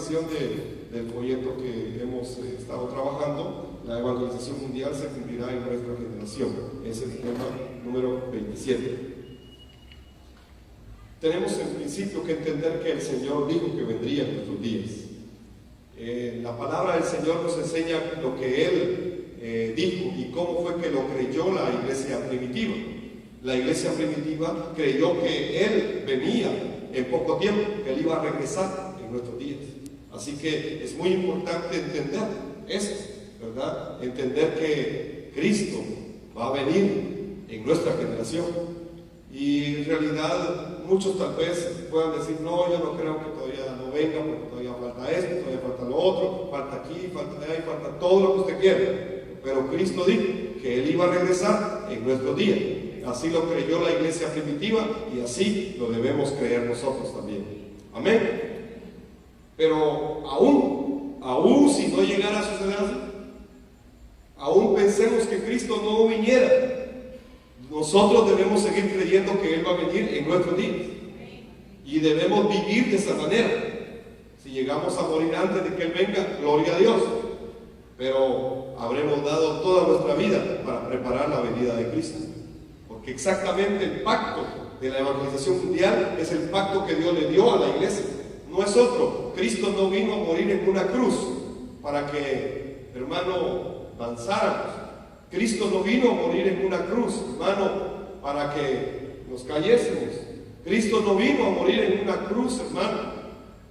revisión del folleto que hemos estado trabajando. La evangelización mundial se cumplirá en nuestra generación. Ese es el tema número 27. Tenemos en principio que entender que el Señor dijo que vendría en nuestros días. La palabra del Señor nos enseña lo que Él dijo y cómo fue que lo creyó la iglesia primitiva. La iglesia primitiva creyó que Él venía en poco tiempo, que Él iba a regresar en nuestros días. Así que es muy importante entender eso, ¿verdad? Entender que Cristo va a venir en nuestra generación. Y en realidad muchos tal vez puedan decir, no, yo no creo que todavía no venga, porque todavía falta esto, todavía falta lo otro, falta aquí, falta allá y falta todo lo que usted quiera. Pero Cristo dijo que Él iba a regresar en nuestros días. Así lo creyó la iglesia primitiva y así lo debemos creer nosotros también. Amén. Pero aún si no llegara a suceder así, aún pensemos que Cristo no viniera, nosotros debemos seguir creyendo que Él va a venir en nuestros días y debemos vivir de esa manera. Si llegamos a morir antes de que Él venga, gloria a Dios, pero habremos dado toda nuestra vida para preparar la venida de Cristo, porque exactamente el pacto de la evangelización mundial es el pacto que Dios le dio a la iglesia, no es otro. Cristo no vino a morir en una cruz para que, hermano, avanzáramos. Cristo no vino a morir en una cruz, hermano, para que nos cayésemos. Cristo no vino a morir en una cruz, hermano,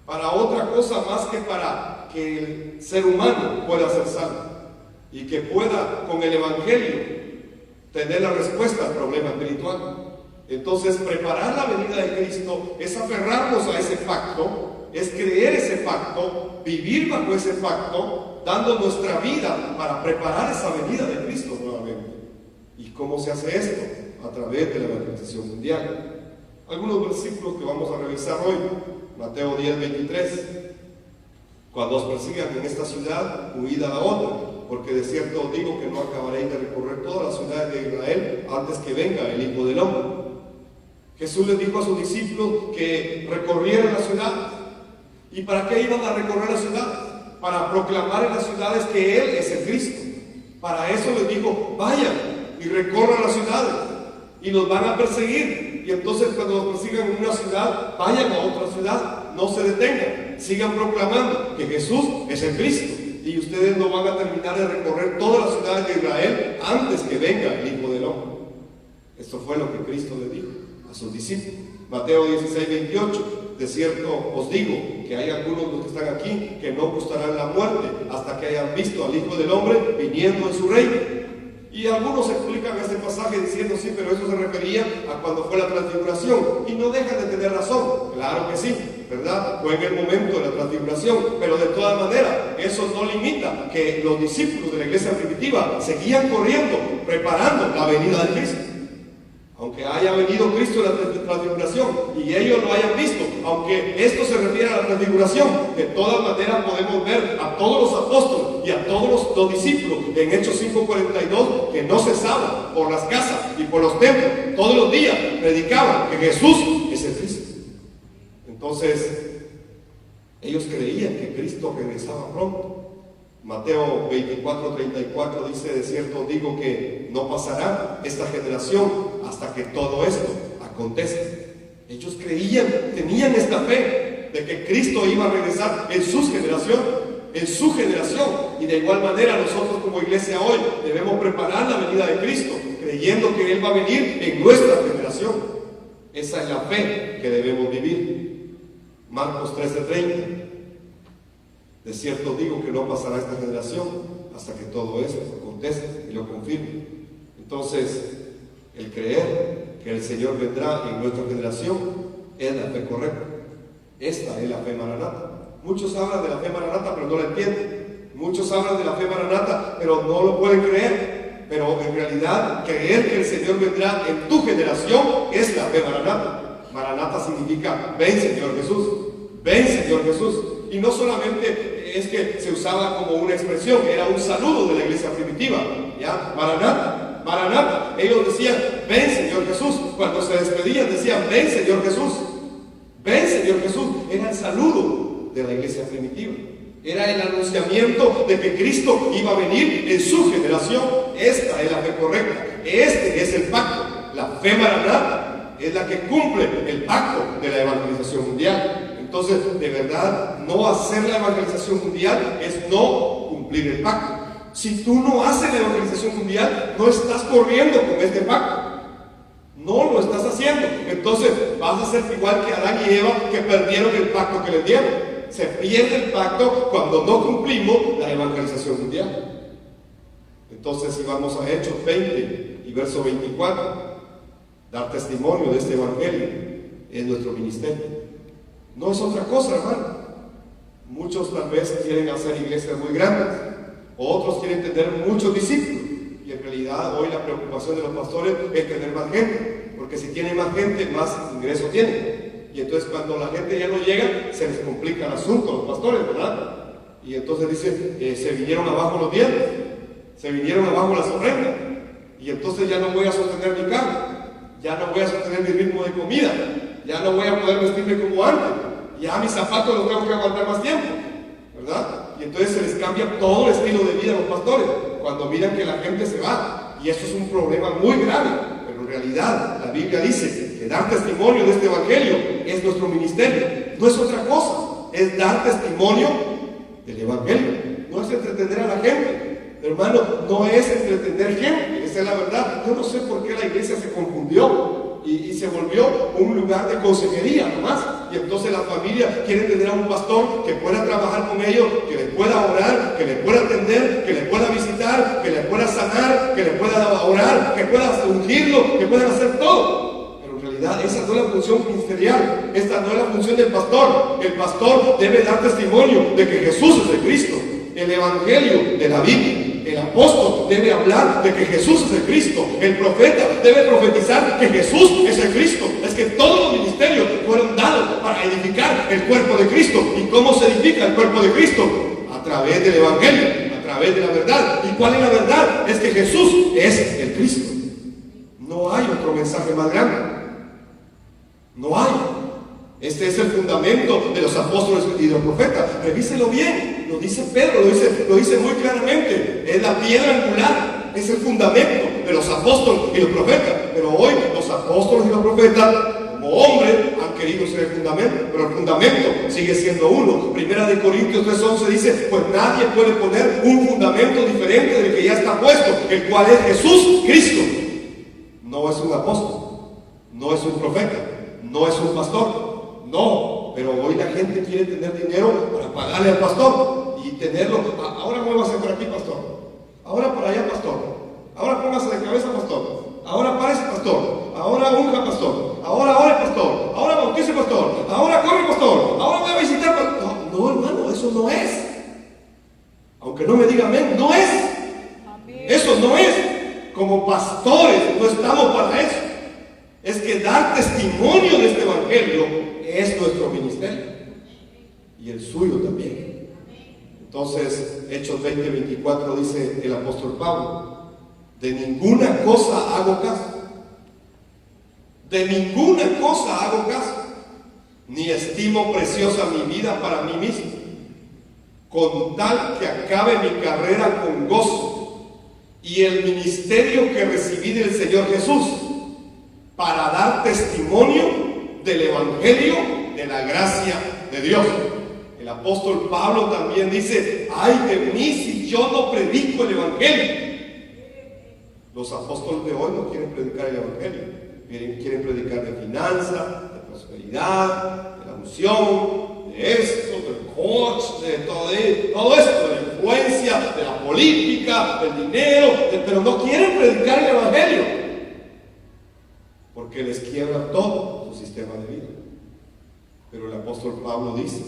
para otra cosa más que para que el ser humano pueda ser salvo y que pueda, con el Evangelio, tener la respuesta al problema espiritual. Entonces, preparar la venida de Cristo es aferrarnos a ese pacto, es creer ese pacto, vivir bajo ese pacto, dando nuestra vida para preparar esa venida de Cristo nuevamente. ¿Y cómo se hace esto? A través de la evangelización mundial. Algunos versículos que vamos a revisar hoy. Mateo 10:23. Cuando os persigan en esta ciudad, huid a la otra, porque de cierto os digo que no acabaréis de recorrer todas las ciudades de Israel antes que venga el Hijo del Hombre. Jesús les dijo a sus discípulos que recorrieran las ciudades. ¿Y para qué iban a recorrer las ciudades? Para proclamar en las ciudades que Él es el Cristo. Para eso les dijo, vayan y recorran las ciudades y los van a perseguir. Y entonces cuando los persigan en una ciudad, vayan a otra ciudad, no se detengan, sigan proclamando que Jesús es el Cristo. Y ustedes no van a terminar de recorrer todas las ciudades de Israel antes que venga el Hijo del Hombre. Esto fue lo que Cristo le dijo a sus discípulos. Mateo 16:28. De cierto os digo que hay algunos de los que están aquí que no gustarán la muerte hasta que hayan visto al Hijo del Hombre viniendo en su reino. Y algunos explican este pasaje diciendo, sí, pero eso se refería a cuando fue la transfiguración. Y no dejan de tener razón. Claro que sí, ¿verdad? Fue en el momento de la transfiguración. Pero de todas maneras, eso no limita que los discípulos de la iglesia primitiva seguían corriendo, preparando la venida de Cristo. Aunque haya venido Cristo en la transfiguración y ellos lo hayan visto, aunque esto se refiere a la transfiguración, de todas maneras podemos ver a todos los apóstoles y a todos los discípulos en Hechos 5:42 que no cesaban por las casas y por los templos, todos los días predicaban que Jesús es el Cristo. Entonces, ellos creían que Cristo regresaba pronto. Mateo 24:34 dice, de cierto digo que no pasará esta generación hasta que todo esto acontezca. Ellos creían, tenían esta fe de que Cristo iba a regresar en su generación, y de igual manera nosotros como iglesia hoy debemos preparar la venida de Cristo, creyendo que Él va a venir en nuestra generación. Esa es la fe que debemos vivir. Marcos 13:30. De cierto digo que no pasará esta generación hasta que todo esto acontezca y lo confirme. Entonces, el creer que el Señor vendrá en nuestra generación es la fe correcta. Esta es la fe maranata. Muchos hablan de la fe maranata pero no la entienden. Muchos hablan de la fe maranata pero no lo pueden creer. Pero en realidad, creer que el Señor vendrá en tu generación es la fe maranata. Maranata significa, ven Señor Jesús, ven Señor Jesús. Y no solamente es que se usaba como una expresión, era un saludo de la iglesia primitiva, ¿ya? Maranata, Maranata. Ellos decían, ven Señor Jesús. Cuando se despedían decían, ven Señor Jesús, ven Señor Jesús. Era el saludo de la iglesia primitiva. Era el anunciamiento de que Cristo iba a venir en su generación. Esta es la fe correcta. Este es el pacto. La fe maranata es la que cumple el pacto de la evangelización mundial. Entonces, de verdad, no hacer la evangelización mundial es no cumplir el pacto. Si tú no haces la evangelización mundial, no estás corriendo con este pacto. No lo estás haciendo. Entonces vas a ser igual que Adán y Eva, que perdieron el pacto que les dieron. Se pierde el pacto cuando no cumplimos la evangelización mundial. Entonces, si vamos a Hechos 20 y verso 24, dar testimonio de este evangelio es nuestro ministerio. No es otra cosa, hermano. Muchos tal vez quieren hacer iglesias muy grandes, otros quieren tener muchos discípulos. Y en realidad hoy la preocupación de los pastores es tener más gente, porque si tienen más gente, más ingreso tienen. Y entonces cuando la gente ya no llega, se les complica el asunto a los pastores, ¿verdad? Y entonces dicen, se vinieron abajo los dientes, se vinieron abajo las ofrendas, y entonces ya no voy a sostener mi carro, ya no voy a sostener mi ritmo de comida, ya no voy a poder vestirme como antes, ya mis zapatos los tengo que aguantar más tiempo, ¿verdad? Y entonces se les cambia todo el estilo de vida a los pastores cuando miran que la gente se va, y eso es un problema muy grave. Pero en realidad la Biblia dice que dar testimonio de este evangelio es nuestro ministerio, no es otra cosa, es dar testimonio del evangelio, no es entretener a la gente, hermano, no es entretener gente, esa es la verdad. Yo no sé por qué la iglesia se confundió y se volvió un lugar de consejería nomás. Y entonces la familia quiere tener a un pastor que pueda trabajar con ellos, que les pueda orar, que les pueda atender, que les pueda visitar, que les pueda sanar, que les pueda orar, que pueda ungirlo, que puedan hacer todo. Pero en realidad esa no es la función ministerial, esta no es la función del pastor. El pastor debe dar testimonio de que Jesús es el Cristo, el evangelio de la Biblia. El apóstol debe hablar de que Jesús es el Cristo. El profeta debe profetizar que Jesús es el Cristo. Es que todos los ministerios fueron dados para edificar el cuerpo de Cristo. ¿Y cómo se edifica el cuerpo de Cristo? A través del evangelio, a través de la verdad. ¿Y cuál es la verdad? Es que Jesús es el Cristo. No hay otro mensaje más grande. No hay. Este es el fundamento de los apóstoles y de los profetas. Revíselo bien, lo dice Pedro, lo dice muy claramente. Es la piedra angular, es el fundamento de los apóstoles y los profetas. Pero hoy los apóstoles y los profetas, como hombres, han querido ser el fundamento, pero el fundamento sigue siendo uno. Primera de Corintios 3:11 dice, pues nadie puede poner un fundamento diferente del que ya está puesto, el cual es Jesús Cristo. No es un apóstol, no es un profeta, no es un pastor. No, pero hoy la gente quiere tener dinero para pagarle al pastor y tenerlo. Ahora muévase por aquí, pastor. Ahora por allá, pastor. Ahora póngase de cabeza, pastor. Ahora párese, pastor. Ahora unja, pastor. Ahora ore, pastor. Ahora bautice, pastor. Ahora corre, pastor. Ahora voy a visitar, pastor. No, hermano, eso no es. Aunque no me diga amén, no es. Eso no es. Como pastores no estamos para eso. Es que dar testimonio de este evangelio es nuestro ministerio y el suyo también. Entonces, Hechos 20:24 dice el apóstol Pablo, de ninguna cosa hago caso, de ninguna cosa hago caso, ni estimo preciosa mi vida para mí mismo, con tal que acabe mi carrera con gozo y el ministerio que recibí del Señor Jesús, para dar testimonio del evangelio de la gracia de Dios. El apóstol Pablo también dice, ay de mí si yo no predico el evangelio. Los apóstoles de hoy no quieren predicar el evangelio, quieren predicar de finanzas, de prosperidad, de la unción, de esto, del coach, de todo esto, de la influencia, de la política, del dinero, pero no quieren predicar el evangelio, porque les quiebra todo su sistema de vida. Pero el apóstol Pablo dice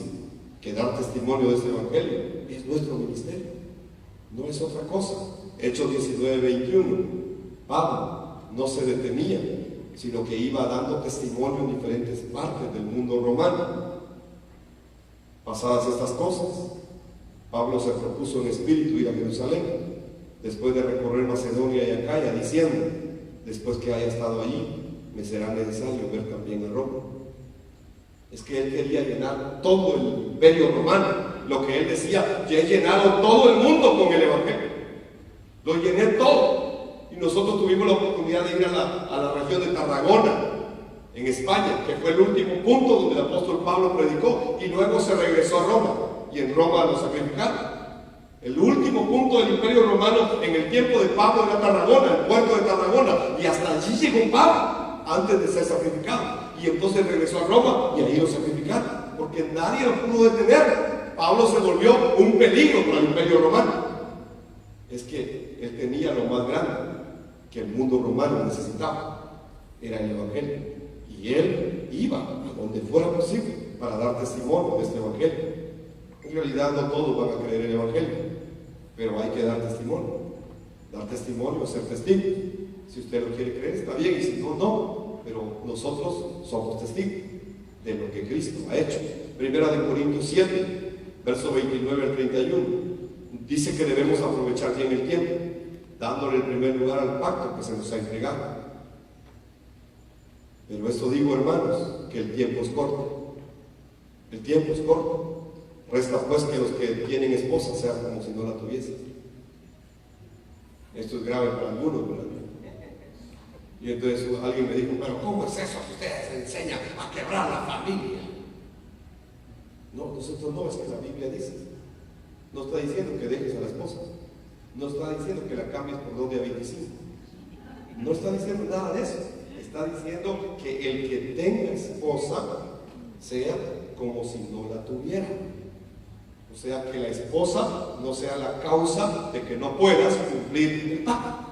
que dar testimonio de este evangelio es nuestro ministerio, no es otra cosa. Hechos 19:21, Pablo no se detenía, sino que iba dando testimonio en diferentes partes del mundo romano. Pasadas estas cosas, Pablo se propuso en espíritu ir a Jerusalén, después de recorrer Macedonia y Acaya, diciendo, después que haya estado allí, me será necesario ver también a Roma. Es que él quería llenar todo el imperio romano. Lo que él decía, ya he llenado todo el mundo con el evangelio. Lo llené todo. Y nosotros tuvimos la oportunidad de ir a la región de Tarragona, en España, que fue el último punto donde el apóstol Pablo predicó, y luego se regresó a Roma, y en Roma lo sacrificaron. El último punto del imperio romano en el tiempo de Pablo era Tarragona, el puerto de Tarragona, y hasta allí llegó Pablo antes de ser sacrificado. Y entonces regresó a Roma y ahí lo sacrificaron, porque nadie lo pudo detener. Pablo se volvió un peligro para el imperio romano. Es que él tenía lo más grande que el mundo romano necesitaba, era el evangelio. Y él iba a donde fuera posible para dar testimonio de este evangelio. En realidad no todos van a creer el evangelio, pero hay que dar testimonio. Dar testimonio, ser testigo. Si usted lo quiere creer, está bien, y si no, no. Pero nosotros somos testigos de lo que Cristo ha hecho. Primera de Corintios 7, verso 29 al 31. Dice que debemos aprovechar bien el tiempo, dándole el primer lugar al pacto que se nos ha entregado. Pero esto digo, hermanos, que el tiempo es corto. El tiempo es corto. Resta pues que los que tienen esposa sean como si no la tuviesen. Esto es grave para algunos, ¿verdad? Y entonces alguien me dijo, pero ¿cómo es eso que ustedes enseñan a quebrar la familia? No, nosotros no, es que la Biblia dice. No está diciendo que dejes a la esposa. No está diciendo que la cambies por 2 de a 25. No está diciendo nada de eso. Está diciendo que el que tenga esposa sea como si no la tuviera. O sea, que la esposa no sea la causa de que no puedas cumplir el pacto.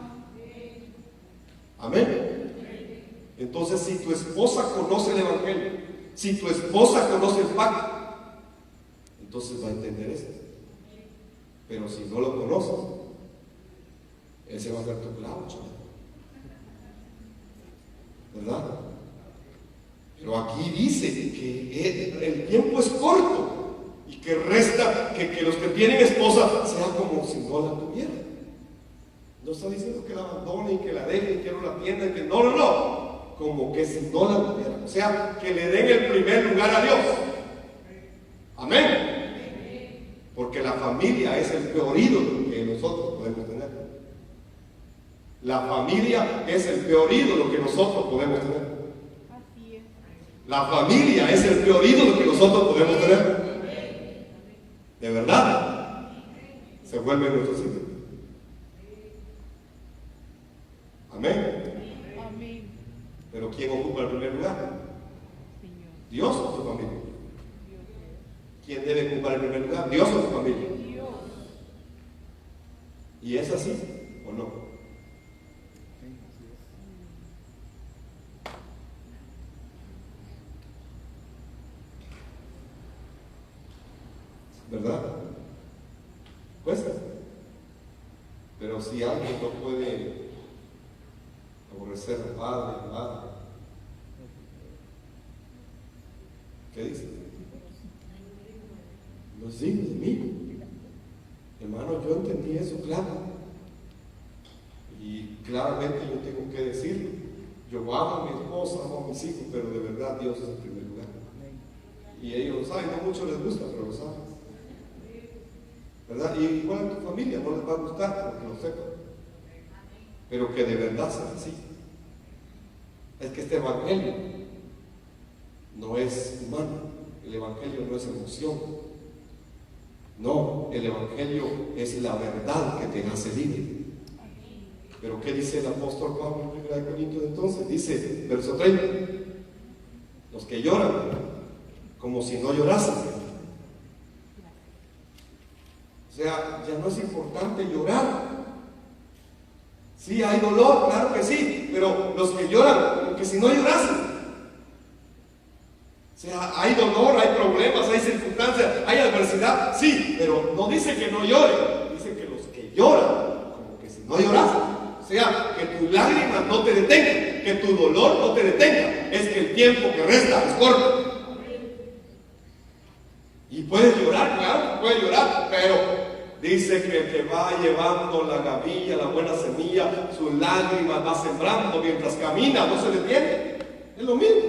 Amén. Entonces, si tu esposa conoce el evangelio, si tu esposa conoce el pacto, entonces va a entender esto. Pero si no lo conoces, ese va a ser tu clavo, chaval. ¿Verdad? Pero aquí dice que el tiempo es corto y que resta que los que tienen esposa sea como si no la tuvieran. No está diciendo que la abandonen, que la dejen, que no la atiendan, que no. Como que si no la tuvieran. O sea, que le den el primer lugar a Dios. Amén. Porque la familia es el peor ídolo que nosotros podemos tener. La familia es el peor ídolo que nosotros podemos tener. Así es. La familia es el peor ídolo que nosotros podemos tener. De verdad. Se vuelve nuestro sitio. Amén. Amén. Pero ¿quién ocupa el primer lugar? Señor. ¿Dios o tu familia? ¿Quién debe ocupar el primer lugar? ¿Dios o tu familia? Dios. ¿Y es así o no? ¿Verdad? Cuesta. Pero si alguien no puede aborrecer al padre, a la madre, ¿qué dice? No es digno de mí. Hermano, yo entendí eso claro. Y claramente yo tengo que decirlo. Yo amo a mi esposa, amo a mis hijos, pero de verdad Dios es el primer lugar. Y ellos lo saben, no mucho les gusta, pero lo saben. ¿Verdad? Y igual en tu familia no les va a gustar, porque lo sepan. Pero que de verdad sea así. Es que este evangelio no es humano. El evangelio no es emoción. No, el evangelio es la verdad que te hace libre. Pero ¿qué dice el apóstol Pablo en 1 Corintios entonces? Dice, verso 30, los que lloran como si no llorasen. O sea, ya no es importante llorar. Sí, hay dolor, claro que sí, pero los que lloran como que si no llorasen. O sea, hay dolor, hay problemas, hay circunstancias, hay adversidad, sí, pero no dice que no lloren, dice que los que lloran como que si no llorasen. O sea, que tus lágrimas no te detengan, que tu dolor no te detenga. Es que el tiempo que resta es corto. Y puedes llorar, claro que puedes llorar, pero dice que el que va llevando la gavilla, la buena semilla, sus lágrimas va sembrando mientras camina, no se detiene. Es lo mismo.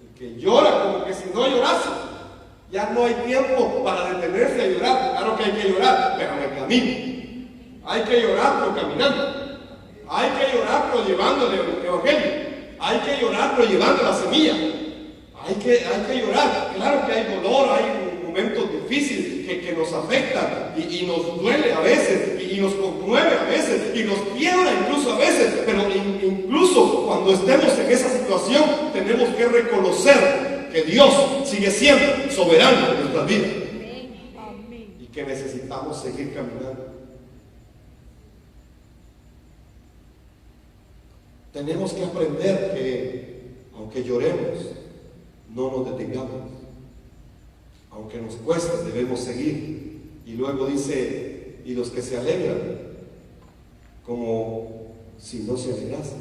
El que llora como que si no llorase. Ya no hay tiempo para detenerse a llorar. Claro que hay que llorar, pero en el camino. Hay que llorar, pero caminando. Hay que llorar, pero llevando el evangelio. Hay que llorar, pero llevando la semilla. Hay que llorar. Claro que hay dolor, hay momentos difíciles que nos afectan y nos duele a veces y nos conmueve a veces y nos quiebra incluso a veces, pero incluso cuando estemos en esa situación tenemos que reconocer que Dios sigue siendo soberano en nuestras vidas y que necesitamos seguir caminando. Tenemos que aprender que aunque lloremos, no nos detengamos. Aunque nos cueste, debemos seguir. Y luego dice, y los que se alegran, como si no se alegrasen.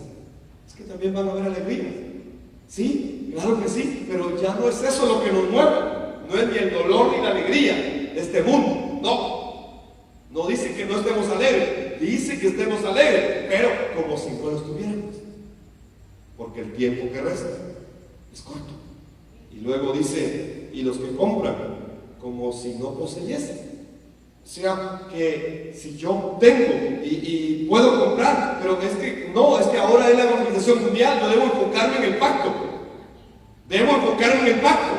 Es que también van a haber alegrías. Sí, claro que sí, pero ya no es eso lo que nos mueve. No es ni el dolor ni la alegría de este mundo. No dice que no estemos alegres, dice que estemos alegres, pero como si no lo estuviéramos. Porque el tiempo que resta es corto. Y luego dice, y los que compran, como si no poseyesen. O sea, que si yo tengo y puedo comprar, pero es que ahora es la evangelización mundial, yo debo enfocarme en el pacto. Debo enfocarme en el pacto.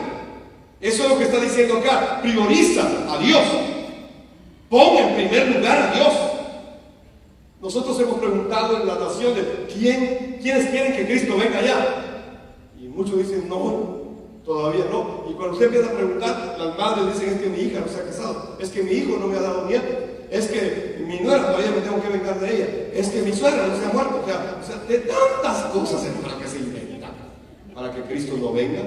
Eso es lo que está diciendo acá. Prioriza a Dios. Pon en primer lugar a Dios. Nosotros hemos preguntado en las naciones, ¿quiénes quieren que Cristo venga allá? Y muchos dicen, no, todavía no. Y cuando usted empieza a preguntar, las madres dicen, es que mi hija no se ha casado, es que mi hijo no me ha dado nieto, es que mi nuera todavía me tengo que vengar de ella, es que mi suegra no se ha muerto. O sea, de tantas cosas, hermano, que se inventan para que Cristo no venga.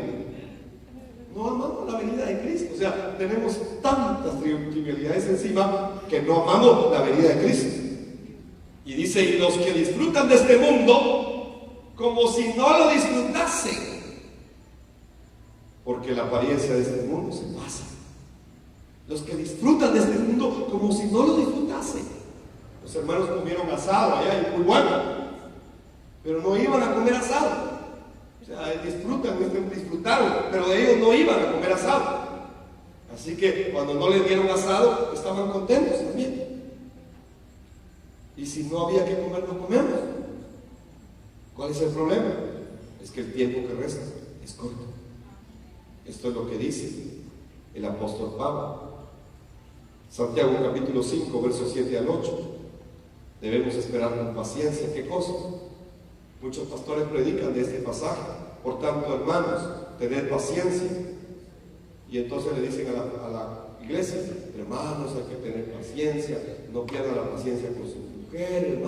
No amamos la venida de Cristo. O sea, tenemos tantas trivialidades encima que no amamos la venida de Cristo. Y dice, y los que disfrutan de este mundo como si no lo disfrutasen, porque la apariencia de este mundo se pasa. Los que disfrutan de este mundo como si no lo disfrutasen. Los hermanos comieron asado allá y muy bueno, pero no iban a comer asado. O sea, disfrutaron, pero ellos no iban a comer asado. Así que cuando no les dieron asado, estaban contentos también. Y si no había que comer, no comemos. ¿Cuál es el problema? Es que el tiempo que resta es corto. Esto es lo que dice el apóstol Pablo. Santiago capítulo 5, versos 7 al 8. Debemos esperar con paciencia. ¿Qué cosa? Muchos pastores predican de este pasaje. Por tanto, hermanos, tened paciencia. Y entonces le dicen a la iglesia, hermanos, hay que tener paciencia. No pierda la paciencia con su mujer,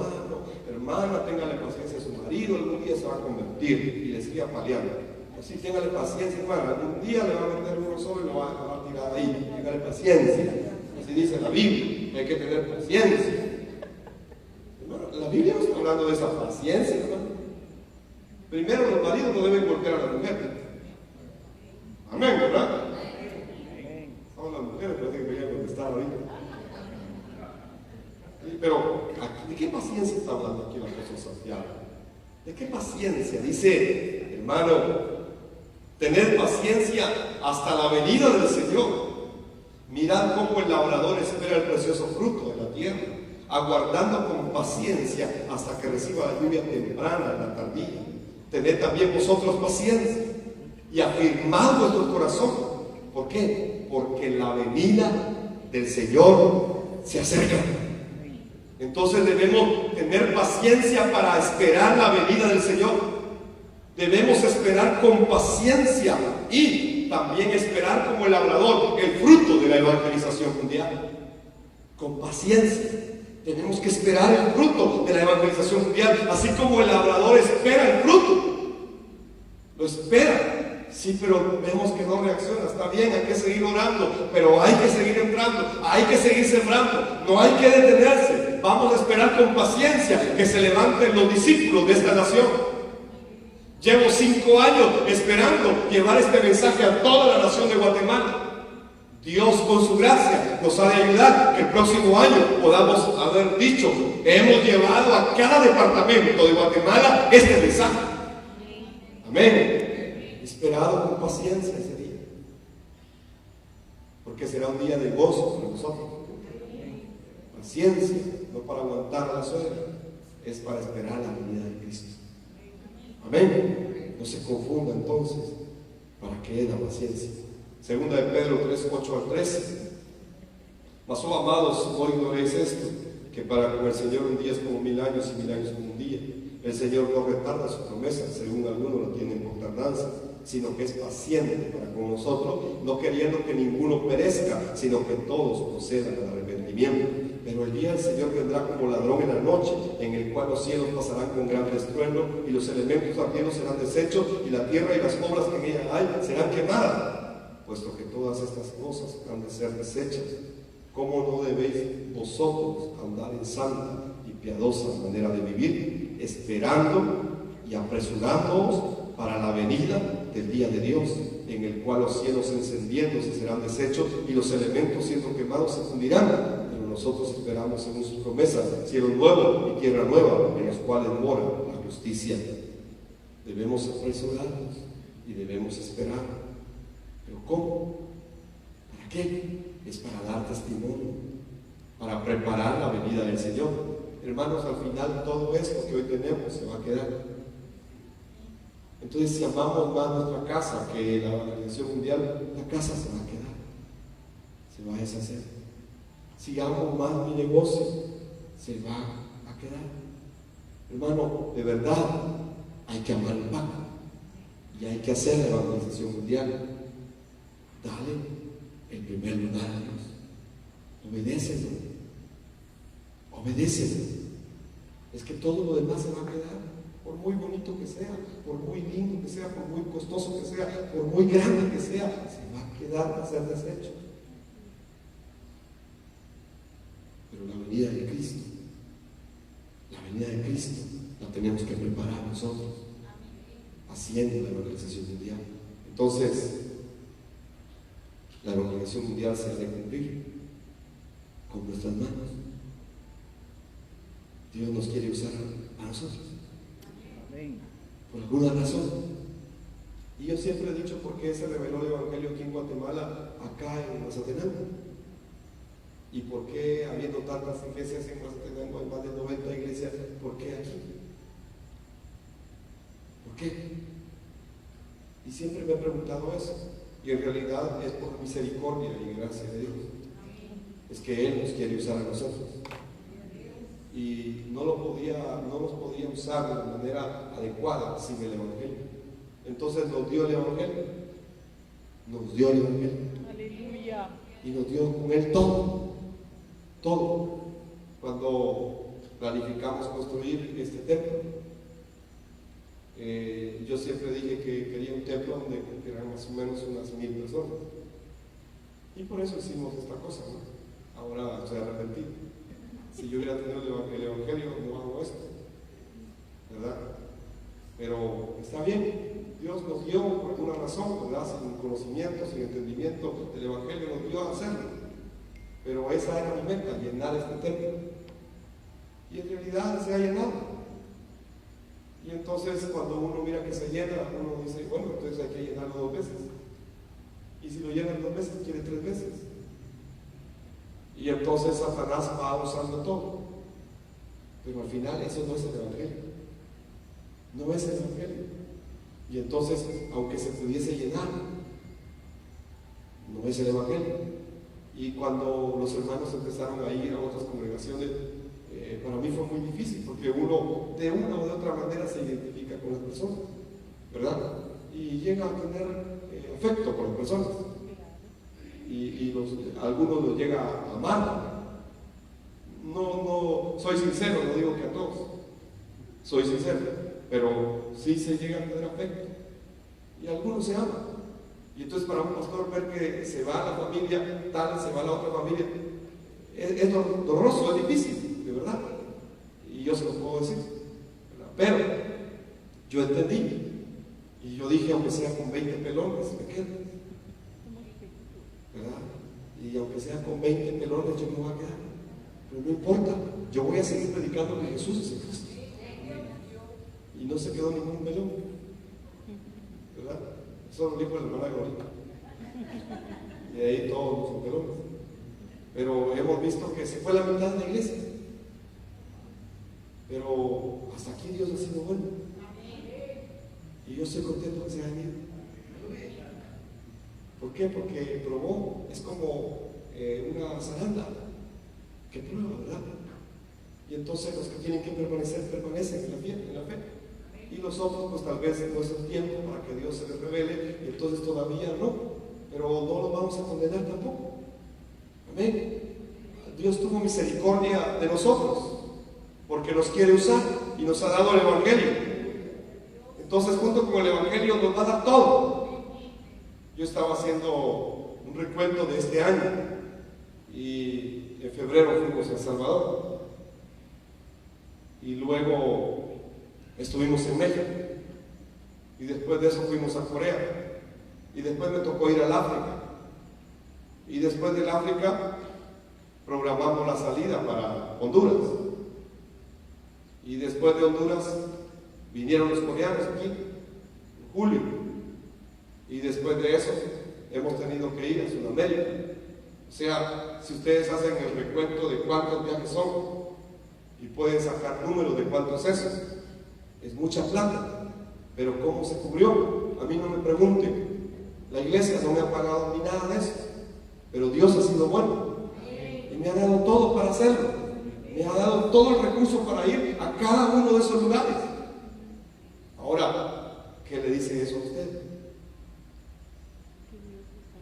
hermana, téngale paciencia a su marido, algún día se va a convertir. Y le sigue apaleando. Así, téngale paciencia, hermano. Algún día le va a meter uno solo y lo va a tirar ahí. Téngale paciencia. Así dice la Biblia. Hay que tener paciencia. Hermano, la Biblia no está hablando de esa paciencia, hermano. Primero, los maridos no deben golpear a la mujer. Amén, ¿verdad? Son las mujeres, parece que querían contestar ahorita. Pero, ¿de qué paciencia está hablando aquí el apóstol Santiago? ¿De qué paciencia? Dice, hermano, tener paciencia hasta la venida del Señor. Mirad cómo el labrador espera el precioso fruto de la tierra, aguardando con paciencia hasta que reciba la lluvia temprana en la tardía. Tened también vosotros paciencia y afirmad vuestro corazón. ¿Por qué? Porque la venida del Señor se acerca. Entonces debemos tener paciencia para esperar la venida del Señor. Debemos esperar con paciencia y también esperar como el labrador el fruto de la evangelización mundial. Con paciencia. Tenemos que esperar el fruto de la evangelización mundial, así como el labrador espera el fruto. Lo espera. Sí, pero vemos que no reacciona. Está bien, hay que seguir orando, pero hay que seguir entrando, hay que seguir sembrando, no hay que detenerse. Vamos a esperar con paciencia que se levanten los discípulos de esta nación. Llevo 5 años esperando llevar este mensaje a toda la nación de Guatemala. Dios con su gracia nos ha de ayudar que el próximo año podamos haber dicho, hemos llevado a cada departamento de Guatemala este mensaje. Amén. esperado con paciencia ese día, porque será un día de gozo para nosotros. Paciencia, no para aguantar a la suegra, es para esperar la venida de Cristo. Amén. No se confunda entonces. ¿Para qué es la paciencia? Segunda de Pedro 3, 8 al 13. Mas, oh amados, no ignoréis esto, que para con el Señor un día es como 1000 años y 1000 años como un día. El Señor no retarda su promesa, según algunos lo tienen por tardanza, sino que es paciente para con nosotros, no queriendo que ninguno perezca, sino que todos procedan al arrepentimiento. Pero el día del Señor vendrá como ladrón en la noche, en el cual los cielos pasarán con gran estruendo, y los elementos ardiendo serán deshechos, y la tierra y las obras que en ella hay serán quemadas. Puesto que todas estas cosas han de ser deshechas, ¿cómo no debéis vosotros andar en santa y piadosa manera de vivir, esperando y apresurándoos para la venida del día de Dios, en el cual los cielos encendiéndose serán deshechos y los elementos siendo quemados se fundirán? Pero nosotros esperamos según sus promesas cielo nuevo y tierra nueva, en los cuales mora la justicia. Debemos apresurarnos y debemos esperar. ¿Pero cómo? ¿Para qué? Es para dar testimonio, para preparar la venida del Señor. Hermanos, al final todo esto que hoy tenemos se va a quedar. Entonces, si amamos más nuestra casa que la organización mundial, la casa se va a quedar, se va a deshacer. Si amo más mi negocio, se va a quedar. Hermano, de verdad hay que amar el Pacto y hay que hacer la evangelización mundial. Dale el primer lugar a Dios, obedécelo, obedécelo. Es que todo lo demás se va a quedar, por muy bonito que sea, por muy lindo que sea, por muy costoso que sea, por muy grande que sea, se va a quedar a ser deshecho. Pero la venida de Cristo, la tenemos que preparar nosotros, haciendo la evangelización mundial. Entonces, la evangelización mundial se ha de cumplir con nuestras manos. Dios nos quiere usar a nosotros. Amén. Por alguna razón. Y yo siempre he dicho por qué se reveló el Evangelio aquí en Guatemala, acá en Mazatenango. Y por qué, habiendo tantas iglesias en Mazatenango, hay más de 90 iglesias, ¿por qué aquí? ¿Por qué? Y siempre me he preguntado eso. Y en realidad es por misericordia y gracia de Dios. Es que Él nos quiere usar a nosotros. Y no nos podía usar de la manera adecuada sin el Evangelio. Entonces nos dio el Evangelio. Nos dio el Evangelio. Aleluya. Y nos dio con Él todo. Todo. Cuando planificamos construir este templo, yo siempre dije que quería un templo donde eran más o menos unas 1000 personas. Y por eso hicimos esta cosa, ¿no? Ahora estoy arrepentido. Si yo hubiera tenido el Evangelio, no hago esto, ¿verdad? Pero está bien, Dios nos dio por alguna razón, ¿verdad? Sin conocimiento, sin entendimiento del Evangelio, nos dio a hacerlo. Pero esa era mi meta, llenar este templo. Y en realidad se ha llenado. Y entonces cuando uno mira que se llena, uno dice, bueno, entonces hay que llenarlo 2 veces. Y si lo llenan 2 veces, quiere 3 veces. Y entonces Satanás va usando todo. Pero al final eso no es el Evangelio. No es el Evangelio. Y entonces, aunque se pudiese llenar, no es el Evangelio. Y cuando los hermanos empezaron a ir a otras congregaciones, para mí fue muy difícil, porque uno de una o de otra manera se identifica con las personas, ¿verdad? Y llega a tener afecto por las personas. Y algunos los llega a amar. No, soy sincero, no digo que a todos, soy sincero, pero sí se llega a tener afecto. Y algunos se aman. Y entonces para un pastor ver que se va la familia tal, se va la otra familia, es doloroso, es difícil, de verdad. Y yo se lo puedo decir, ¿verdad? Pero yo entendí. Y yo dije, aunque sea con 20 pelones, me quedo, ¿verdad? Y aunque sea con 20 pelones, yo me voy a quedar. Pero no importa, yo voy a seguir predicando que Jesús es el Cristo. Y no se quedó ningún pelón, ¿verdad? Eso lo dijo la hermana Glorita. Y ahí todos los superhombres. Pero hemos visto que se fue la mitad de la iglesia. Pero hasta aquí Dios ha sido bueno. Y yo estoy contento que se haya ido. ¿Por qué? Porque probó, es como una zaranda que prueba, ¿verdad? Y entonces los que tienen que permanecer, permanecen en la fe. Y los otros, pues tal vez no es el tiempo para que Dios se les revele, y entonces todavía no, pero no los vamos a condenar tampoco. Amén. Dios tuvo misericordia de nosotros, porque nos quiere usar y nos ha dado el Evangelio. Entonces, junto con el Evangelio nos va a dar todo. Yo estaba haciendo un recuento de este año y en febrero fuimos a El Salvador y luego estuvimos en México y después de eso fuimos a Corea y después me tocó ir al África y después del África programamos la salida para Honduras y después de Honduras vinieron los coreanos aquí en julio y después de eso hemos tenido que ir a Sudamérica. O sea, si ustedes hacen el recuento de cuántos viajes son y pueden sacar números de cuántos es eso, es mucha plata. Pero ¿cómo se cubrió? A mí no me pregunten. La iglesia no me ha pagado ni nada de eso, pero Dios ha sido bueno y me ha dado todo para hacerlo. Me ha dado todo el recurso para ir a cada uno de esos lugares. Ahora, ¿qué le dice eso a usted?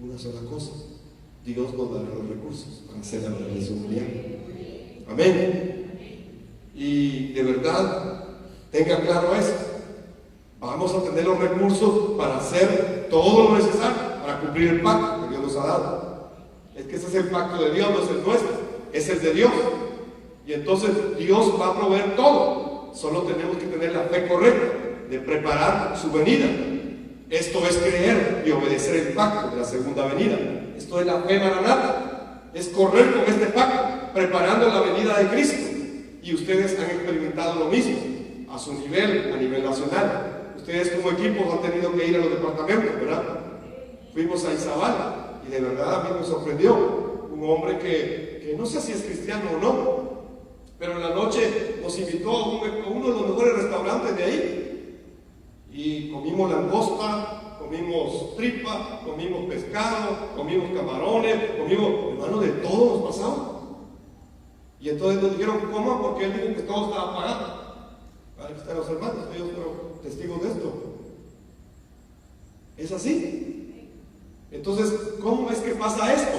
Una sola cosa: Dios nos dará los recursos para hacer la realización mundial. Amén. Y de verdad, tenga claro eso. Vamos a tener los recursos para hacer todo lo necesario para cumplir el pacto que Dios nos ha dado. Es que ese es el pacto de Dios, no es el nuestro, es el de Dios. Y entonces Dios va a proveer todo. Solo tenemos que tener la fe correcta de preparar su venida. Esto es creer y obedecer el pacto de la segunda venida. Esto es la fe maranata. Es correr con este pacto, preparando la venida de Cristo. Y ustedes han experimentado lo mismo, a su nivel, a nivel nacional. Ustedes como equipos han tenido que ir a los departamentos, ¿verdad? Fuimos a Izabal y de verdad a mí me sorprendió. Un hombre que no sé si es cristiano o no, pero en la noche nos invitó a uno de los mejores restaurantes de ahí. Y comimos langosta, comimos tripa, comimos pescado, comimos camarones, comimos, hermano, de todo nos pasamos. Y entonces nos dijeron que coman porque él dijo que todo estaba pagado. Ahí están los hermanos, ellos fueron testigos de esto. Es así. Entonces, ¿cómo es que pasa esto?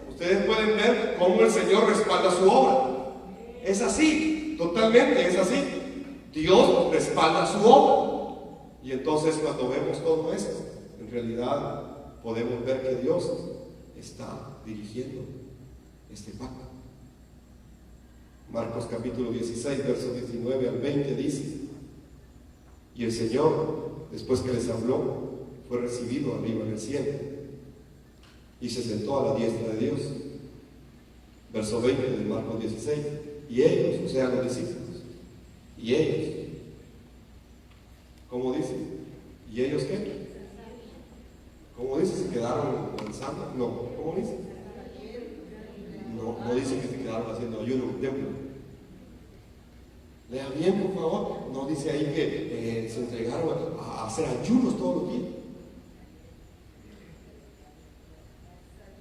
Ustedes pueden ver cómo el Señor respalda su obra. Es así, totalmente es así. Dios respalda su obra. Y entonces cuando vemos todo esto, en realidad podemos ver que Dios está dirigiendo este pacto. Marcos capítulo 16, versos 19 al 20 dice: y el Señor, después que les habló, fue recibido arriba en el cielo y se sentó a la diestra de Dios. Verso 20 de Marcos 16. Y ellos, o sea, los discípulos, y ellos, ¿cómo dice? ¿Y ellos qué? ¿Cómo dice? ¿Se quedaron pensando? No, ¿cómo dice? No dice que se quedaron haciendo ayuno en el templo. Lea bien, por favor. No dice ahí que se entregaron a hacer ayunos todos los días.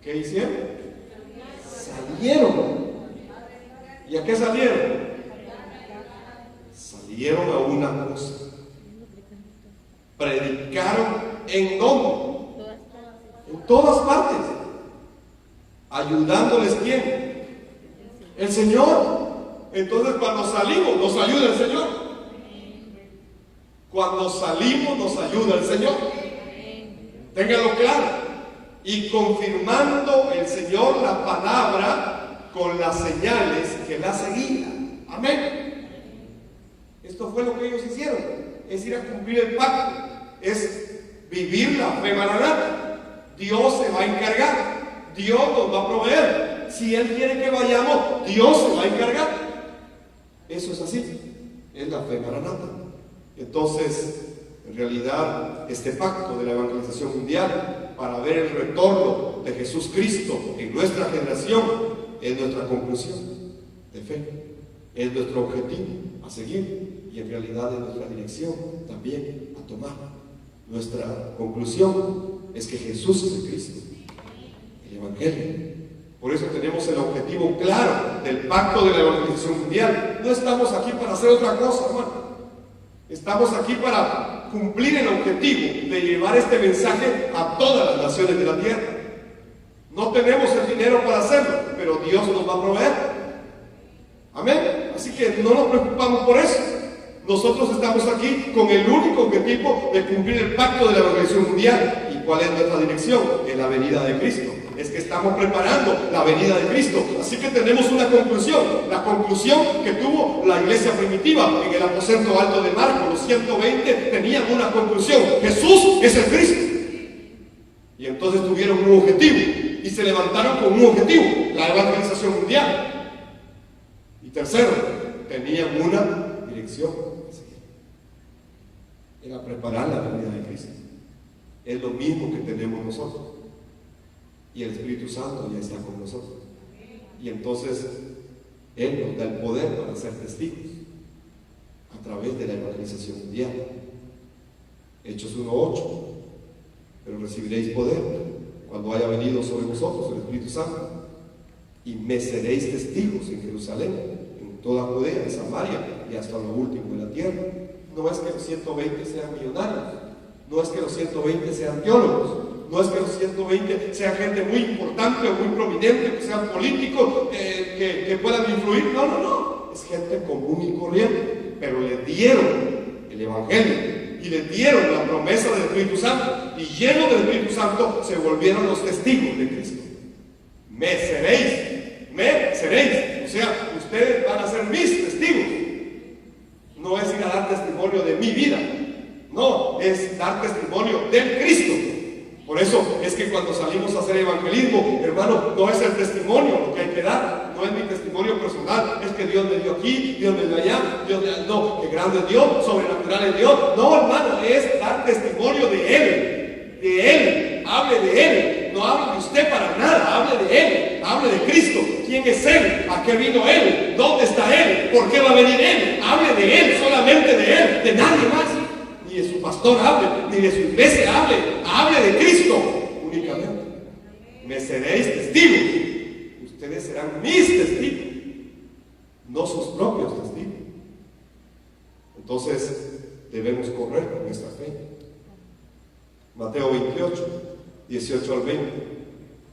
¿Qué hicieron? Salieron. ¿Y a qué salieron? Salieron a una cosa. Predicaron ¿en dónde? En todas partes. Ayudándoles ¿quién? El Señor. Entonces cuando salimos nos ayuda el Señor. Cuando salimos nos ayuda el Señor. Ténganlo claro. Y confirmando el Señor la palabra con las señales que la seguían. Amén. Esto fue lo que ellos hicieron. Es ir a cumplir el pacto. Es vivir la fe maranata. Dios se va a encargar. Dios nos va a proveer. Si Él quiere que vayamos, Dios se va a encargar. Eso es así. Es la fe maranata. Entonces, En realidad, este pacto de la evangelización mundial para ver el retorno de Jesús Cristo en nuestra generación es nuestra conclusión de fe, es nuestro objetivo a seguir y en realidad es nuestra dirección también a tomar. Nuestra conclusión es que Jesús es el Cristo, el Evangelio. Por eso tenemos el objetivo claro del pacto de la evangelización mundial. No estamos aquí para hacer otra cosa, hermano. Estamos aquí para cumplir el objetivo de llevar este mensaje a todas las naciones de la tierra. No tenemos el dinero para hacerlo, pero Dios nos va a proveer. Amén. Así que no nos preocupamos por eso. Nosotros estamos aquí con el único objetivo de cumplir el pacto de la evangelización mundial. ¿Y cuál es nuestra dirección? En la venida de Cristo. Es que estamos preparando la venida de Cristo. Así que tenemos una conclusión. La conclusión que tuvo la iglesia primitiva en el aposento alto de Marcos, los 120 tenían una conclusión: Jesús es el Cristo. Y entonces tuvieron un objetivo y se levantaron con un objetivo: la evangelización mundial. Y tercero, tenían una dirección: era preparar la venida de Cristo. Es lo mismo que tenemos nosotros. Y el Espíritu Santo ya está con nosotros. Y entonces Él nos da el poder para ser testigos a través de la evangelización mundial. Hechos 1:8. Pero recibiréis poder cuando haya venido sobre vosotros el Espíritu Santo, y me seréis testigos en Jerusalén, en toda Judea, en Samaria y hasta lo último de la tierra. No es que los 120 sean millonarios, no es que los 120 sean teólogos, no es que los 120 sean gente muy importante o muy prominente, que sean políticos, que puedan influir. No. Es gente común y corriente, pero le dieron el Evangelio y le dieron la promesa del Espíritu Santo, y llenos del Espíritu Santo se volvieron los testigos de Cristo. Me seréis. O sea, ustedes van a ser mis testigos. No es ir a dar testimonio de mi vida, no, es dar testimonio del Cristo. Por eso es que cuando salimos a hacer evangelismo, hermano, no es el testimonio lo que hay que dar, no es mi testimonio personal, es que Dios me dio aquí, Dios me dio allá, no, que grande es Dios, sobrenatural es Dios. No, hermano, es dar testimonio de Él, hable de Él, no hable de usted para nada, hable de Él, hable de Cristo. ¿Quién es Él? ¿A qué vino Él? ¿Dónde está Él? ¿Por qué va a venir Él? Hable de Él, solamente de Él, de nadie más. Ni de su pastor hable, ni de su iglesia hable de Cristo únicamente. Me seréis testigos. Ustedes serán mis testigos, no sus propios testigos. Entonces debemos correr con nuestra fe. Mateo 28, 18 al 20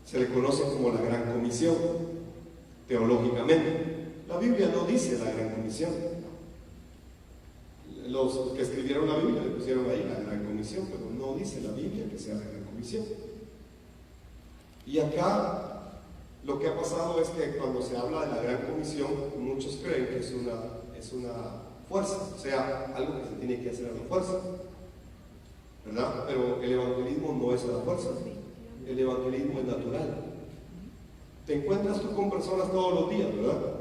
se le conoce como la Gran Comisión teológicamente. La Biblia no dice la Gran Comisión. Los que escribieron la Biblia le pusieron ahí la Gran Comisión, pero no dice la Biblia que sea la Gran Comisión. Y acá lo que ha pasado es que cuando se habla de la Gran Comisión, muchos creen que es una fuerza, o sea, algo que se tiene que hacer a la fuerza, ¿verdad? Pero el evangelismo no es a la fuerza, el evangelismo es natural. Te encuentras tú con personas todos los días, ¿verdad?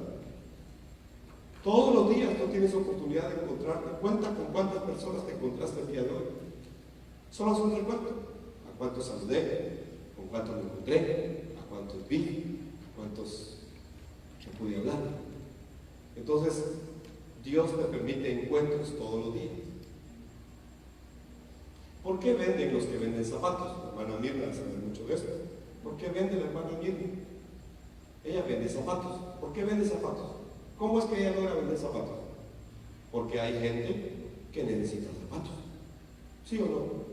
Todos los días tú tienes oportunidad de encontrarte. Cuenta con cuántas personas te encontraste el día de hoy. Solo haz un recuento. ¿A cuántos saludé? ¿Con cuántos me encontré? ¿A cuántos vi? ¿A cuántos me pude hablar? Entonces, Dios te permite encuentros todos los días. ¿Por qué venden los que venden zapatos? La hermana Mirna sabe mucho de esto. ¿Por qué vende la hermana Mirna? Ella vende zapatos. ¿Por qué vende zapatos? ¿Cómo es que ella logra vender zapatos? Porque hay gente que necesita zapatos. ¿Sí o no?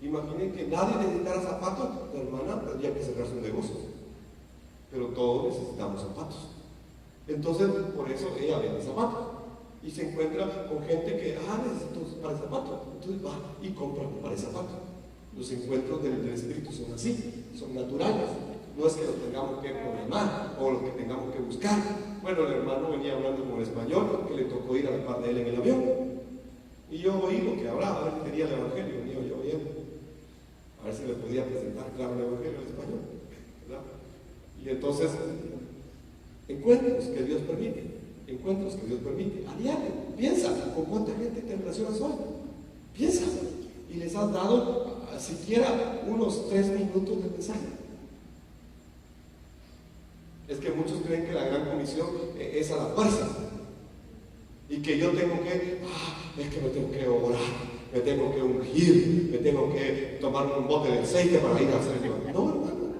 Imaginen que nadie necesitara zapatos, la hermana tendría que cerrar su negocio. Pero todos necesitamos zapatos. Entonces, por eso ella vende zapatos. Y se encuentra con gente que, necesito para zapatos. Entonces va y compra un par de zapatos. Los encuentros del Espíritu son así, son naturales. No es que los tengamos que programar o los que tengamos que buscar. Bueno, el hermano venía hablando con el español, que le tocó ir a la par de él en el avión. Y yo oí lo que hablaba, a ver si quería el evangelio, venía yo oyendo. A ver si le podía presentar claro el evangelio en español, ¿verdad? Y entonces, encuentros que Dios permite, a diario. Piensa, ¿con cuánta gente te relacionas hoy? Piensa, y les has dado siquiera unos 3 minutos de mensaje. Es que muchos creen que la gran comisión es a la fuerza. Y que yo tengo que, es que me tengo que orar, me tengo que ungir, me tengo que tomar un bote de aceite para ir a hacer el evangelio. No, hermano.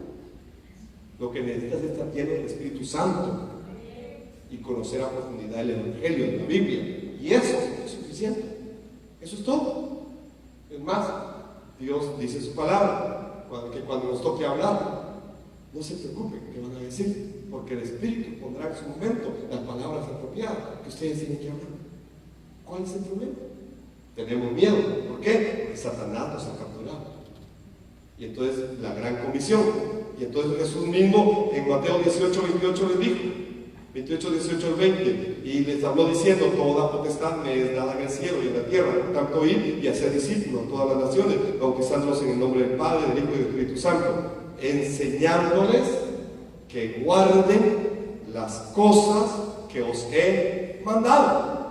Lo que necesitas es estar lleno del Espíritu Santo y conocer a profundidad el Evangelio de la Biblia. Y eso es suficiente. Eso es todo. Es más, Dios dice en su palabra, que cuando nos toque hablar, no se preocupen qué van a decir, porque el Espíritu pondrá en su momento las palabras apropiadas que ustedes tienen que hablar. ¿Cuál es el problema? Tenemos miedo. ¿Por qué? Porque Satanás nos ha capturado. Y entonces la gran comisión. Y entonces Jesús mismo en Mateo 18, 28 les dijo, 28, 18 al 20, y les habló diciendo: toda potestad me es dada en el cielo y en la tierra, por tanto ir y hacer discípulos a todas las naciones, bautizándolos en el nombre del Padre, del Hijo y del Espíritu Santo, enseñándoles que guarden las cosas que os he mandado.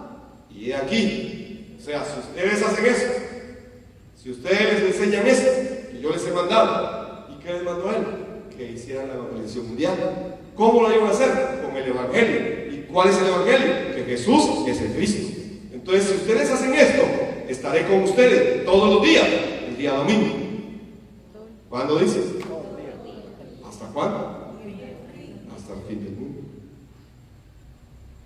Y he aquí, o sea, si ustedes hacen eso, si ustedes les enseñan eso que yo les he mandado, ¿y qué les mandó a él? Que hicieran la evangelización mundial. ¿Cómo lo iban a hacer? Con el Evangelio. ¿Y cuál es el Evangelio? Que Jesús es el Cristo. Entonces, si ustedes hacen esto, estaré con ustedes todos los días, el día domingo. ¿Cuándo dices? ¿Hasta cuándo? Hasta el fin del mundo.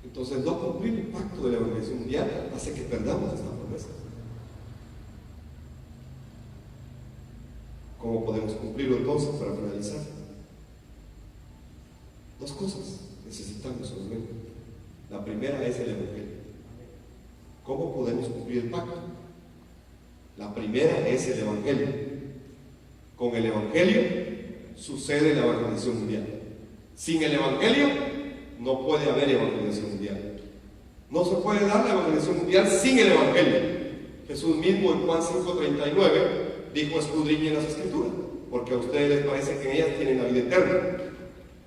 Entonces, no cumplir el pacto de la evangelización mundial hace que perdamos esta promesa. ¿Cómo podemos cumplirlo entonces para finalizar? 2 cosas necesitamos solamente. La primera es el Evangelio. ¿Cómo podemos cumplir el pacto? La primera es el Evangelio. Con el Evangelio sucede la evangelización mundial. Sin el Evangelio no puede haber evangelización mundial. No se puede dar la evangelización mundial sin el Evangelio. Jesús mismo en Juan 5:39 dijo: escudriñen las Escrituras, porque a ustedes les parece que en ellas tienen la vida eterna,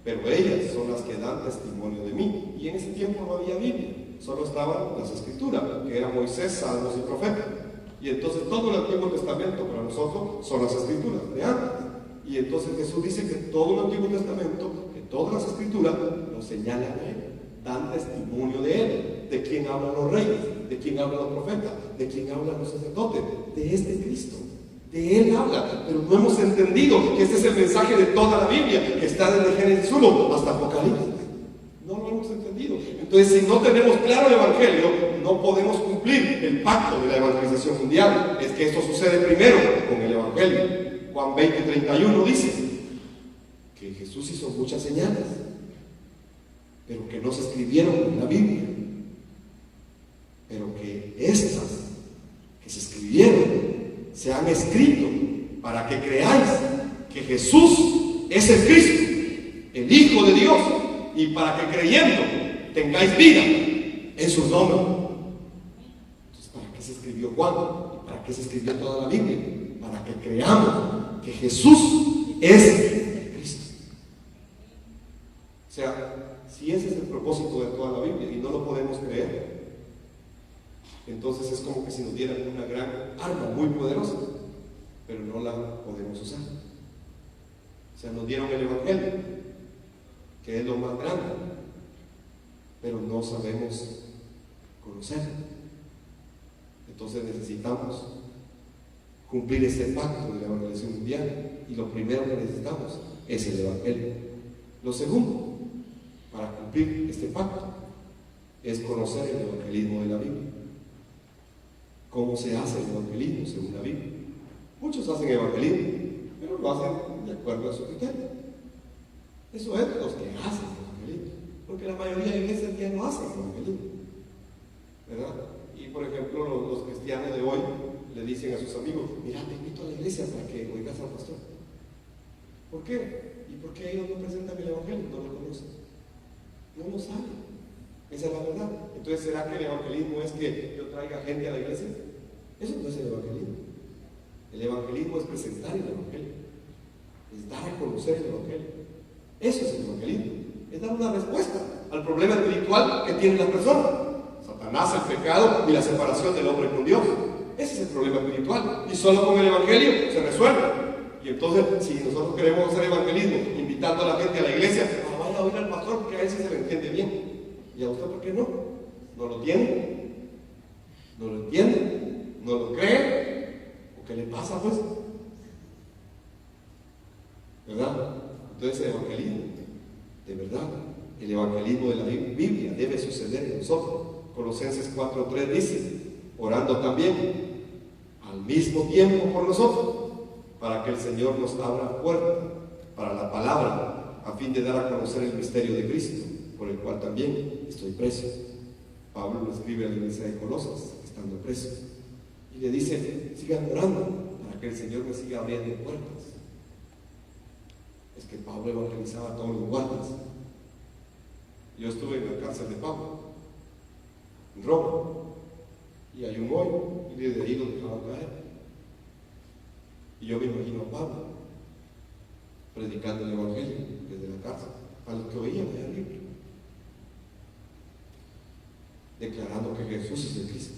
pero ellas son las que dan testimonio de mí. Y en ese tiempo no había Biblia, solo estaban las Escrituras, que eran Moisés, Salmos y Profetas. Y entonces todo el Antiguo Testamento para nosotros son las Escrituras de antes. Y entonces Jesús dice que todo el Antiguo Testamento, que todas las Escrituras nos señalan a Él, dan testimonio de Él, de quién hablan los reyes, de quién hablan los profetas, de quién hablan los sacerdotes, de este Cristo. De Él habla, pero no hemos entendido que este es el mensaje de toda la Biblia, que está desde Génesis 1 hasta Apocalipsis. No lo hemos entendido. Entonces, si no tenemos claro el Evangelio, no podemos cumplir el pacto de la evangelización mundial. Es que esto sucede primero con el Evangelio. Juan 20:31 dice que Jesús hizo muchas señales, pero que no se escribieron en la Biblia, pero que estas que se escribieron se han escrito para que creáis que Jesús es el Cristo, el Hijo de Dios, y para que creyendo tengáis vida en su nombre. Entonces, ¿para qué se escribió Juan? ¿Y para qué se escribió toda la Biblia? Para que creamos que Jesús es el Cristo. O sea, si ese es el propósito de toda la Biblia y no lo podemos creer, entonces es como que si nos dieran una gran arma muy poderosa, pero no la podemos usar. O sea, nos dieron el Evangelio, que es lo más grande, pero no sabemos conocerlo. Entonces necesitamos cumplir ese pacto de la evangelización mundial, y lo primero que necesitamos es el Evangelio. Lo segundo, para cumplir este pacto, es conocer el evangelismo de la Biblia. ¿Cómo se hace el evangelismo según la Biblia? Muchos hacen evangelismo, pero lo hacen de acuerdo a su criterio. Eso es los que hacen evangelismo, porque la mayoría de iglesias ya no hacen evangelismo, ¿verdad? Y por ejemplo, los cristianos de hoy le dicen a sus amigos: mira, te invito a la iglesia para que oigas al pastor. ¿Por qué? ¿Y por qué ellos no presentan el evangelio? No lo conocen, no lo saben. Esa es la verdad. Entonces, ¿será que el evangelismo es que yo traiga gente a la iglesia? Eso no es el evangelismo. El evangelismo es presentar el evangelio, es dar a conocer el evangelio. Eso es el evangelismo, es dar una respuesta al problema espiritual que tiene la persona: Satanás, el pecado y la separación del hombre con Dios. Ese es el problema espiritual. Y solo con el Evangelio se resuelve. Y entonces, si nosotros queremos hacer evangelismo, invitando a la gente a la iglesia, vaya a oír al pastor porque a él sí se le entiende bien. ¿Y a usted por qué no? ¿No lo tiene? ¿No lo entiende? ¿No lo cree? ¿O qué le pasa pues? ¿Verdad? Entonces el evangelismo, de verdad, el evangelismo de la Biblia debe suceder en nosotros. Colosenses 4:3 dice, orando también al mismo tiempo por nosotros, para que el Señor nos abra puerta para la palabra, a fin de dar a conocer el misterio de Cristo, por el cual también estoy preso. Pablo lo escribe a la iglesia de Colosas, estando preso, y le dice, sigan orando para que el Señor me siga abriendo puertas. Es que Pablo evangelizaba a todos los guardias. Yo estuve en la cárcel de Pablo, en Roma, y hay un hoyo, y desde ahí lo dejaban caer. Y yo me imagino a Pablo predicando el evangelio desde la cárcel a los que oían allá arriba, declarando que Jesús es el Cristo.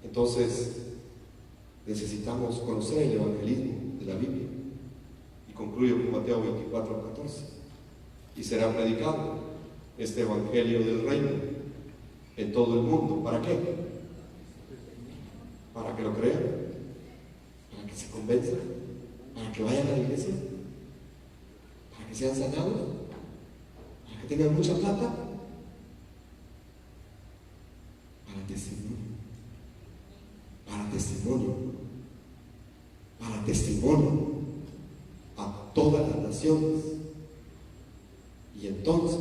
Entonces necesitamos conocer el evangelismo de la Biblia, y concluyo con Mateo 24:14, y será predicado este evangelio del reino en todo el mundo. ¿Para qué? Para que lo crean, para que se convenzan, para que vayan a la iglesia, para que sean sanados, para que tengan mucha plata, para testimonio, para testimonio, para testimonio a todas las naciones. Y entonces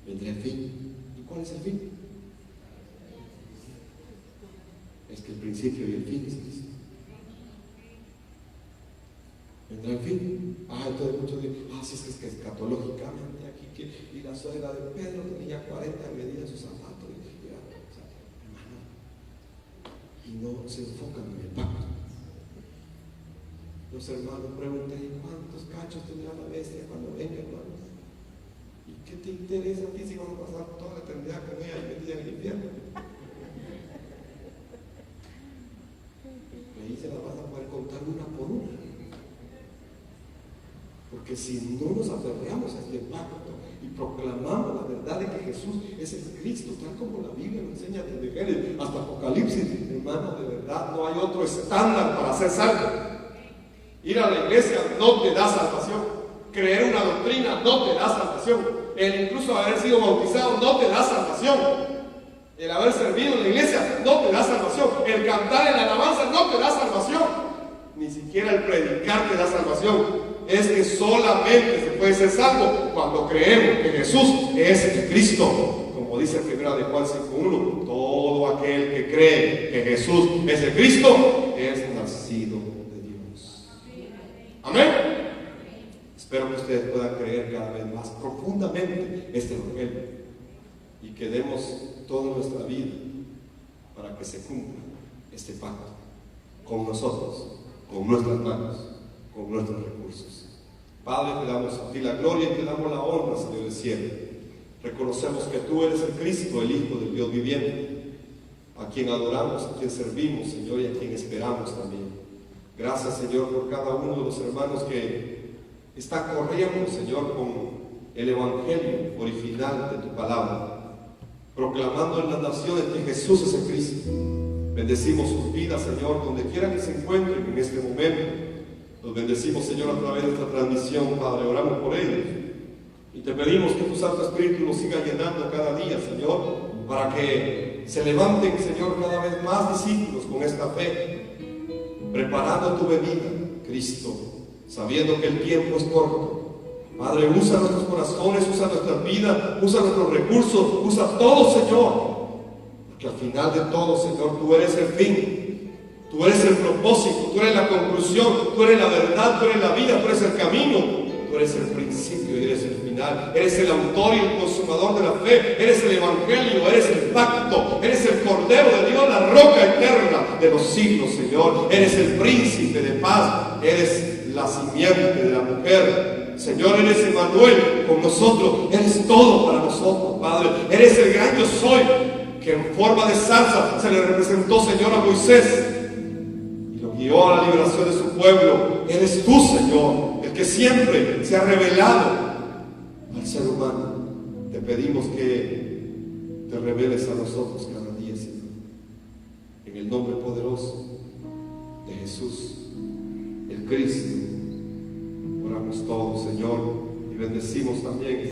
vendrá el fin. ¿Y cuál es el fin? Es que el principio y el fin es Cristo. Vendrá el fin. Entonces muchos dicen, si es que escatológicamente aquí y la suegra de Pedro tenía 40 medidas sus zapatos. Hermano, y no se enfocan en el pacto. Los hermanos preguntan, ¿cuántos cachos tendrá la bestia cuando venga, hermano? ¿Y qué te interesa a ti si vamos a pasar toda la eternidad con ella y metida en el infierno? Ahí se las vas a poder contar una por una. Porque si no nos aferramos a este pacto y proclamamos la verdad de que Jesús es el Cristo, tal como la Biblia lo enseña desde Génesis hasta Apocalipsis, hermano, de verdad no hay otro estándar para ser salvo. Ir a la iglesia no te da salvación. Creer una doctrina no te da salvación. El incluso haber sido bautizado no te da salvación. El haber servido en la iglesia no te da salvación. El cantar en la alabanza no te da salvación. Ni siquiera el predicar te da salvación. Es que solamente se puede ser salvo cuando creemos que Jesús es el Cristo. Como dice 1 de Juan 5:1, todo aquel que cree que Jesús es el Cristo es nacido de Dios. Amén. Espero que ustedes puedan creer cada vez más profundamente este evangelio y que demos toda nuestra vida para que se cumpla este pacto con nosotros, con nuestras manos, con nuestros recursos. Padre, te damos a ti la gloria y te damos la honra, Señor del cielo. Reconocemos que tú eres el Cristo, el Hijo del Dios viviente, a quien adoramos, a quien servimos, Señor, y a quien esperamos también. Gracias, Señor, por cada uno de los hermanos que está corriendo, Señor, con el evangelio original de tu palabra, proclamando en las naciones que Jesús es el Cristo. Bendecimos sus vidas, Señor, donde quiera que se encuentren en este momento. Los bendecimos, Señor, a través de esta transmisión, Padre. Oramos por ellos y te pedimos que tu Santo Espíritu los siga llenando cada día, Señor, para que se levanten, Señor, cada vez más discípulos con esta fe, preparando tu venida, Cristo, sabiendo que el tiempo es corto. Padre, usa nuestros corazones, usa nuestras vidas, usa nuestros recursos, usa todo, Señor, porque al final de todo, Señor, tú eres el fin, tú eres el propósito, tú eres la conclusión, tú eres la verdad, tú eres la vida, tú eres el camino, tú eres el principio y eres el final, eres el autor y el consumador de la fe, eres el evangelio, eres el pacto, eres el Cordero de Dios, la roca eterna de los siglos, Señor, eres el príncipe de paz, eres la simiente de la mujer, Señor, eres Emmanuel con nosotros, eres todo para nosotros, Padre, eres el gran yo soy, que en forma de zarza se le representó, Señor, a Moisés y lo guió a la liberación de su pueblo. Eres tú, Señor, el que siempre se ha revelado al ser humano. Te pedimos que te reveles a nosotros cada día, Señor. En el nombre poderoso de Jesús, el Cristo, oramos todos, Señor, y bendecimos también